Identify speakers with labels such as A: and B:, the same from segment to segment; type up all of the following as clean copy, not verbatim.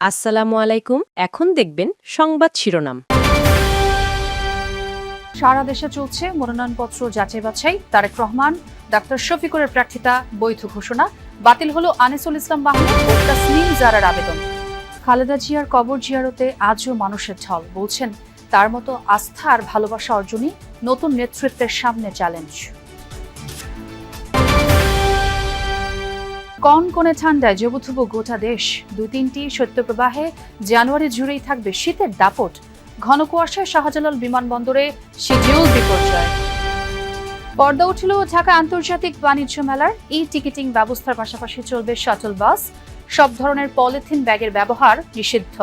A: আসসালামু আলাইকুম। এখন দেখবেন সংবাদ শিরোনাম।
B: সারা দেশে চলছে মনোনয়নপত্র যাচাই বাছাই। তারেক রহমান, ডাক্তার শফিকুরের প্রার্থিতা বৈধ ঘোষণা। বাতিল হলো আনিসুল ইসলাম মাহমুদ ও তাসনিম জারার আবেদন। খালেদা জিয়ার কবর জিয়ারতে আজও মানুষের ঢল। বলছেন তার মতো আস্থা আর ভালোবাসা অর্জনই নতুন নেতৃত্বের সামনে চ্যালেঞ্জ। কনকনে ঠান্ডায় জবুথুবু গোটা দেশ। ২-৩টি শৈত্যপ্রবাহে জানুয়ারি জুড়েই থাকবে শীতের দাপট। ঘন কুয়াশায় শাহজালাল বিমানবন্দরে শিডিউল বিপর্যয়। পর্দা উঠল ঢাকা আন্তর্জাতিক বাণিজ্য মেলার। টিকিটিং ব্যবস্থার পাশাপাশি চলবে শাটল বাস। সব ধরনের পলিথিন ব্যাগের ব্যবহার নিষিদ্ধ।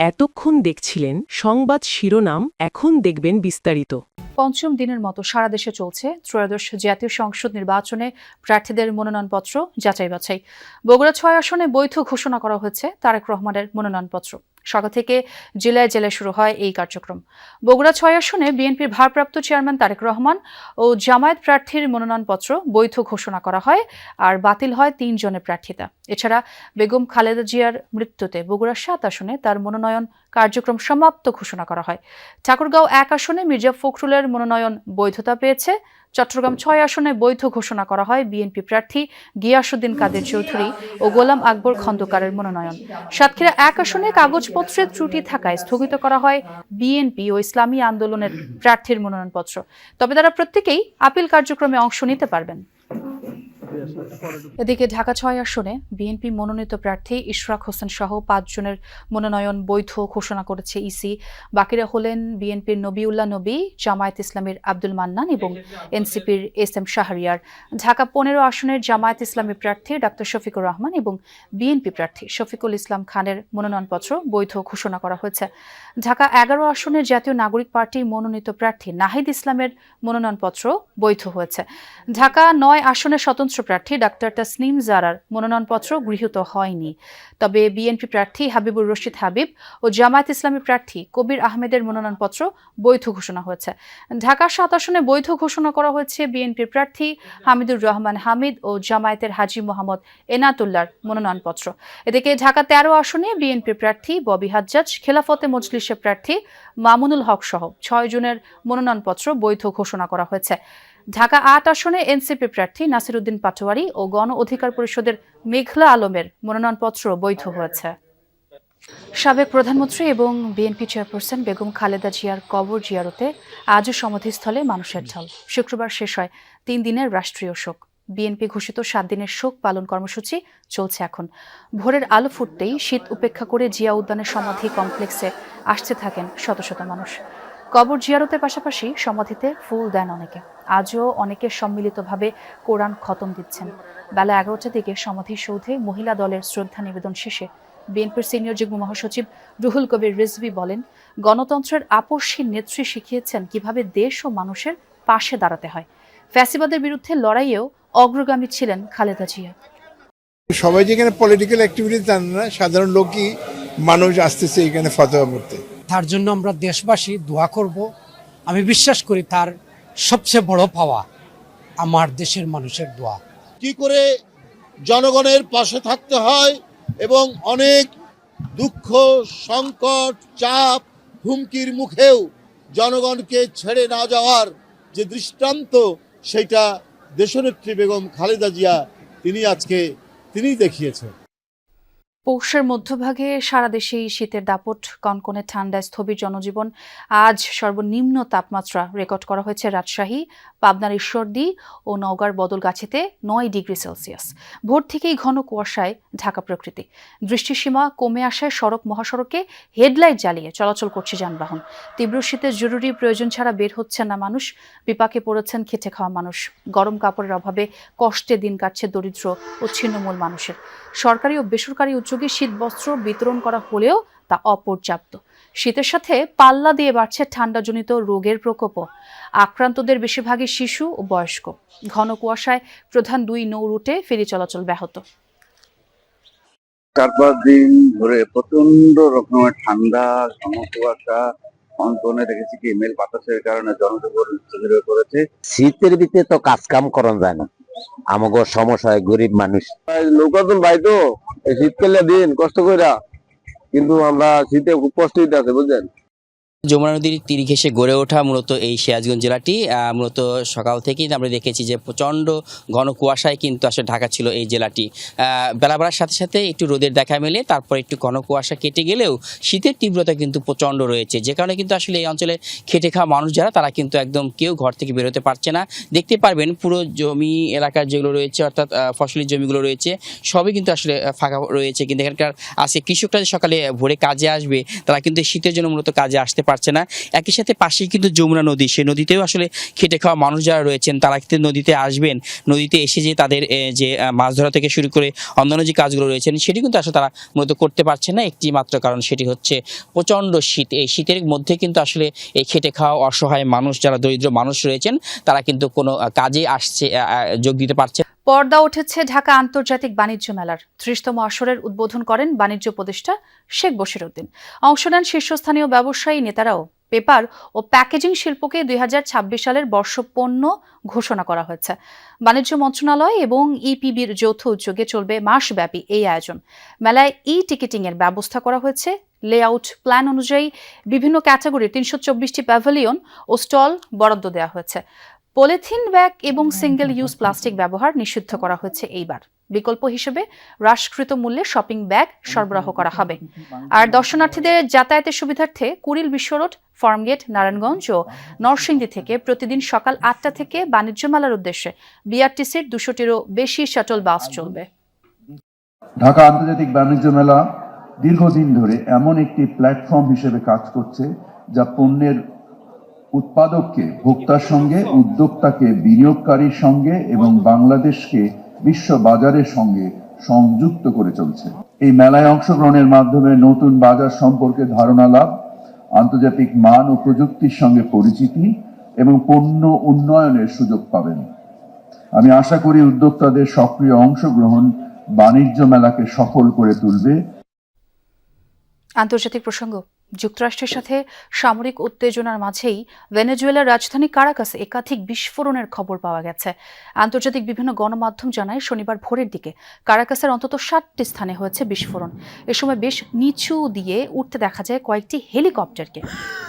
A: এতক্ষণ দেখছিলেন সংবাদ শিরোনাম, এখন দেখবেন বিস্তারিত।
B: পঞ্চম দিনের মতো সারা দেশে চলছে ত্রয়োদশ জাতীয় সংসদ নির্বাচনে প্রার্থীদের মনোনয়নপত্র যাচাই বাছাই। বগুড়া ৬ আসনে বৈধ ঘোষণা করা হয়েছে তারেক রহমানের মনোনয়নপত্র। সকাল থেকে জেলায় জেলায় শুরু হয় এই কার্যক্রম। বগুড়া ৬ আসনে বিএনপির ভারপ্রাপ্ত চেয়ারম্যান তারেক রহমান ও জামায়াত প্রার্থীর মনোনয়নপত্র বৈধ ঘোষণা করা হয়, আর বাতিল হয় ৩ জনের প্রার্থিতা। এছাড়া বেগম খালেদা জিয়ার মৃত্যুতে বগুড়া ৭ আসনে তার মনোনয়ন কার্যক্রম সমাপ্ত ঘোষণা করা হয়। ঠাকুরগাঁও ১ আসনে মির্জা ফখরুলের মনোনয়ন বৈধতা পেয়েছে। চট্টগ্রাম ৬ আসনে বৈধ ঘোষণা করা হয় বিএনপি প্রার্থী গিয়াসউদ্দিন কাদের চৌধুরী ও গোলাম আকবর খন্দকারের মনোনয়ন। সাতক্ষীরা ১ আসনে কাগজপত্রের ত্রুটি থাকায় স্থগিত করা হয় বিএনপি ও ইসলামী আন্দোলনের প্রার্থীর মনোনয়নপত্র। তবে তারা প্রত্যেকেই আপিল কার্যক্রমে অংশ নিতে পারবেন। এদিকে ঢাকা ৬ আসনে বিএনপি মনোনীত প্রার্থী ইশরাক হোসেন সহ ৫ জনের মনোনয়ন বৈধ ঘোষণা করেছে ইসি। বাকিরা হলেন বিএনপির নবিউল্লাহ নবী, জামায়াত ইসলামীর আব্দুল মান্নান এবং এনসিপির এস.এম. শাহরিয়ার। ঢাকা ১৫ আসনের জামায়াত ইসলামী প্রার্থী ডাক্তার শফিকুর রহমান এবং বিএনপি প্রার্থী শফিকুল ইসলাম খানের মনোনয়নপত্র বৈধ ঘোষণা করা হয়েছে। ঢাকা ১১ আসনের জাতীয় নাগরিক পার্টি মনোনীত প্রার্থী নাহিদ ইসলামের মনোনয়নপত্র বৈধ হয়েছে। ঢাকা ৯ আসনের স্বতন্ত্র প্রার্থী ডাক্তার তাসনিম জারার মনোনয়নপত্র গৃহীত হয়নি। তবে বিএনপি প্রার্থী হাবিবুর রশিদ হাবিব ও জামায়াত ইসলামী প্রার্থী কবির আহমেদের মনোনয়নপত্র বৈধ ঘোষণা হয়েছে। ঢাকা ৭ আসনে বৈধ ঘোষণা করা হয়েছে বিএনপির প্রার্থী হামিদুর রহমান হামিদ ও জামায়াতের হাজী মোহাম্মদ এনাতুল্লাহর মনোনয়নপত্র। এদিকে ঢাকা ১৩ আসনে বিএনপির প্রার্থী ববি হাজ্জাজ, খেলাফতে মজলিসের প্রার্থী মামুনুল হক সহ ৬ জনের মনোনয়নপত্র বৈধ ঘোষণা করা হয়েছে। ঢাকা ৮ আসনে এনসিপি প্রার্থী নাসিরউদ্দিন পাটোয়ারি ও গণ অধিকার পরিষদের মেঘলা আলমের মনোনয়নপত্র বৈধ হয়েছে। সাবেক প্রধানমন্ত্রী এবং বিএনপি চেয়ারপারসন বেগম খালেদা জিয়ার কবর জিয়ারতে আজও সমাধিস্থলে মানুষের ঢল। শুক্রবার শেষ হয় ৩ দিনের রাষ্ট্রীয় শোক। বিএনপি ঘোষিত ৭ দিনের শোক পালন কর্মসূচি চলছে এখন। ভোরের আলো ফুটতেই শীত উপেক্ষা করে জিয়া উদ্যানের সমাধি কমপ্লেক্সে আসতে থাকেন শত শত মানুষ। কবর জিয়ারতের পাশাপাশি সমাধিতে ফুল দেন অনেকে। আজও অনেকে সম্মিলিতভাবে কোরআন খতম দিচ্ছেন। বেলা ১১টার দিকে সমাধিসৌধে মহিলা দলের শ্রদ্ধা নিবেদন শেষে বিএনপির সিনিয়র যুগ্ম মহাসচিব রুহুল কবির রিজভী বলেন, গণতন্ত্রের আপসহীন নেত্রী শিখিয়েছেন কিভাবে দেশ ও মানুষের পাশে দাঁড়াতে হয়। ফ্যাসিবাদের বিরুদ্ধে লড়াইয়েও অগ্রগামী ছিলেন খালেদা জিয়া।
C: সবাই যেখানে পলিটিক্যাল অ্যাক্টিভিটি জান না, সাধারণ লোকই মানুষ আসতেছে এখানে ফতোয়া পড়তে।
D: তার জন্য আমরা দেশবাসী দোয়া করব। আমি বিশ্বাস করি তার সবচেয়ে বড় পাওয়া আমার দেশের মানুষের দোয়া।
E: কি করে জনগণের পাশে থাকতে হয় এবং অনেক দুঃখ, সংকট, চাপ, হুমকির মুখেও জনগণকে ছেড়ে না যাওয়ার যে দৃষ্টান্ত, সেটা দেশনেত্রী বেগম খালেদা জিয়া তিনি দেখিয়েছেন।
B: পৌষের মধ্যভাগে সারা দেশেই শীতের দাপট, কনকনে ঠান্ডায় স্থবির জনজীবন। আজ সর্বনিম্ন তাপমাত্রা রেকর্ড করা হয়েছে রাজশাহী, পাবনার ঈশ্বরদী ও নওগাঁর বদলগাছিতে ৯ ডিগ্রি সেলসিয়াস। ভোর থেকেই ঘন কুয়াশায় ঢাকা প্রকৃতি। দৃষ্টিসীমা কমে আসায় সড়ক মহাসড়কে হেডলাইট জ্বালিয়ে চলাচল করছে যানবাহন। তীব্র শীতে জরুরি প্রয়োজন ছাড়া বের হচ্ছেন না মানুষ। বিপাকে পড়েছেন খেটে খাওয়া মানুষ। গরম কাপড়ের অভাবে কষ্টে দিন কাটছে দরিদ্র ও ছিন্নমূল মানুষের। সরকারি ও বেসরকারি উদ্যোগে শীতবস্ত্র বিতরণ করা হলেও তা অপর্যাপ্ত। শীতের সাথে পাল্লা দিয়ে বাড়ছে ঠান্ডাজনিত রোগের প্রকোপও। আক্রান্তদের বেশিরভাগই শিশু ও বয়স্ক। ঘন কুয়াশায় প্রধান 2 নৌ রুটে ফেরি চলাচল ব্যাহত।
F: 4-5 দিন ধরে প্রচন্ড রকমের ঠান্ডা, ঘন কুয়াশা, অন্তনে দেখেছি কি মেল বাতাসের কারণে জনজীবন স্থবির হয়ে পড়েছে।
G: শীতের ভিতরে তো কাজ কাম করা যায় না, আমাগো সমস্যা হয়, গরিব মানুষ।
F: নৌকাদল ভাই তো
G: এই শীতকালে দিন কষ্ট কইরা, কিন্তু আমরা শীতে খুব কষ্ট হইতে আছে বুঝলেন।
H: যমুনা নদীর তীর ঘেঁষে গড়ে ওঠা মূলত এই সিরাজগঞ্জ জেলাটি মূলত সকাল থেকেই আমরা দেখেছি যে প্রচণ্ড ঘন কুয়াশায় কিন্তু আসলে ঢাকা ছিল এই জেলাটি। বেলা বাড়ার সাথে সাথে একটু রোদের দেখা মেলে, তারপর একটু ঘন কুয়াশা কেটে গেলেও শীতের তীব্রতা কিন্তু প্রচণ্ড রয়েছে, যে কারণে কিন্তু আসলে এই অঞ্চলে খেটে খাওয়া মানুষ যারা তারা কিন্তু একদম কেউ ঘর থেকে বেরোতে পারছে না। দেখতে পারবেন পুরো জমি এলাকার যেগুলো রয়েছে, অর্থাৎ ফসলি জমিগুলো রয়েছে, সবই কিন্তু আসলে ফাঁকা রয়েছে। কিন্তু এখানকার আজকে কৃষকরা যে সকালে ভোরে কাজে আসবে, তারা কিন্তু শীতের জন্য মূলত কাজে আসতে পারছে না। একই সাথে পাশেই কিন্তু যমুনা নদী, সেই নদীতেও আসলে খেটে খাওয়া মানুষ যারা রয়েছেন তারা কিন্তু নদীতে আসবেন, নদীতে এসে যে তাদের যে মাছ ধরা থেকে শুরু করে অন্যান্য যে কাজগুলো রয়েছেন সেটি কিন্তু আসলে তারা মূলত করতে পারছে না। একটি মাত্র কারণ, সেটি হচ্ছে প্রচণ্ড শীত। এই শীতের মধ্যে কিন্তু আসলে এই খেটে খাওয়া অসহায় মানুষ, যারা দরিদ্র মানুষ রয়েছেন, তারা কিন্তু কোনো কাজে আসছে যোগ দিতে পারছে।
B: পর্দা উঠেছে ঢাকা আন্তর্জাতিক বাণিজ্য মেলার 30তম আসরের উদ্বোধন করেন বাণিজ্য উপদেষ্টা শেখ বশিরউদ্দিন। অংশ নেন শীর্ষস্থানীয় ব্যবসায়ী নেতারাও। পেপার ও প্যাকেজিং শিল্পকে 2026 সালের বর্ষ পণ্য ঘোষণা করা হয়েছে। বাণিজ্য মন্ত্রণালয় এবং ইপিবির যৌথ উদ্যোগে চলবে মাসব্যাপী এই আয়োজন। মেলায় টিকিটিং এর ব্যবস্থা করা হয়েছে। লেআউট প্ল্যান অনুযায়ী বিভিন্ন ক্যাটাগরির 324টি প্যাভিলিয়ন ও স্টল বরাদ্দ দেওয়া হয়েছে। পলিথিন ব্যাগ এবং সিঙ্গেল ইউজ প্লাস্টিক ব্যবহার নিষিদ্ধ করা হয়েছে এইবার। বিকল্প হিসেবে হ্রাসকৃত মূল্যে শপিং ব্যাগ সরবরাহ করা হবে। আর দর্শনার্থীদের যাতায়াতের সুবিধার্থে কুড়িল বিশ্ব রোড, ফার্মগেট, নারায়ণগঞ্জ ও নরসিংদী থেকে প্রতিদিন সকাল 8টা থেকে বাণিজ্য মেলার উদ্দেশ্যে বিআরটিসির 200টিরও বেশি শাটল বাস চলবে।
I: ঢাকা আন্তর্জাতিক বাণিজ্য মেলা দীর্ঘদিন ধরে এমন একটি প্ল্যাটফর্ম হিসেবে কাজ করছে যা পণ্যের উৎপাদককে ভোক্তার সঙ্গে, উদ্যোক্তাকে বিনিয়োগকারীর সঙ্গে এবং বাংলাদেশকে বিশ্ব বাজারের সঙ্গে সংযুক্ত করে চলছে। এই মেলায় অংশগ্রহণের মাধ্যমে নতুন বাজার সম্পর্কে ধারণা লাভ, আন্তর্জাতিক মান ও প্রযুক্তির সঙ্গে পরিচিতি এবং পণ্য উন্নয়নের সুযোগ পাবেন। আমি আশা করি উদ্যোক্তাদের সক্রিয় অংশগ্রহণ বাণিজ্য মেলাকে সফল করে তুলবে।
B: আন্তর্জাতিক প্রসঙ্গ। যুক্তরাষ্ট্রের সাথে সামরিক উত্তেজনার মাঝেই ভেনেজুয়েলার রাজধানী কারাকাসে একাধিক বিস্ফোরণের খবর পাওয়া গেছে। আন্তর্জাতিক বিভিন্ন গণমাধ্যম জানায় শনিবার ভোরের দিকে কারাকাসের অন্তত 7টি স্থানে হয়েছে বিস্ফোরণ। এ সময় বেশ নিচু দিয়ে উঠতে দেখা যায় কয়েকটি হেলিকপ্টারকে।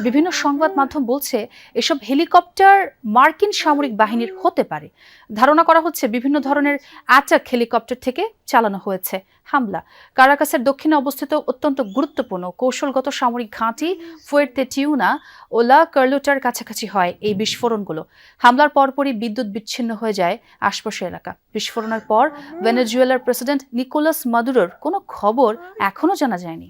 B: বিভিন্ন সংবাদ মাধ্যম বলছে এসব হেলিকপ্টার মার্কিন সামরিক বাহিনীর হতে পারে। ধারণা করা হচ্ছে বিভিন্ন ধরনের অ্যাটাক হেলিকপ্টার থেকে চালানো হয়েছে হামলা। কারাকাসের দক্ষিণে অবস্থিত অত্যন্ত গুরুত্বপূর্ণ কৌশলগত সামরিক ঘাঁটি ফুয়ের্তে টিউনা ও লা কার্লোটার কাছাকাছি হয় এই বিস্ফোরণগুলো। হামলার পরপরই বিদ্যুৎ বিচ্ছিন্ন হয়ে যায় আশপাশের এলাকা। বিস্ফোরণের পর ভেনেজুয়েলার প্রেসিডেন্ট নিকোলাস মাদুরোর কোনো খবর এখনো জানা যায়নি।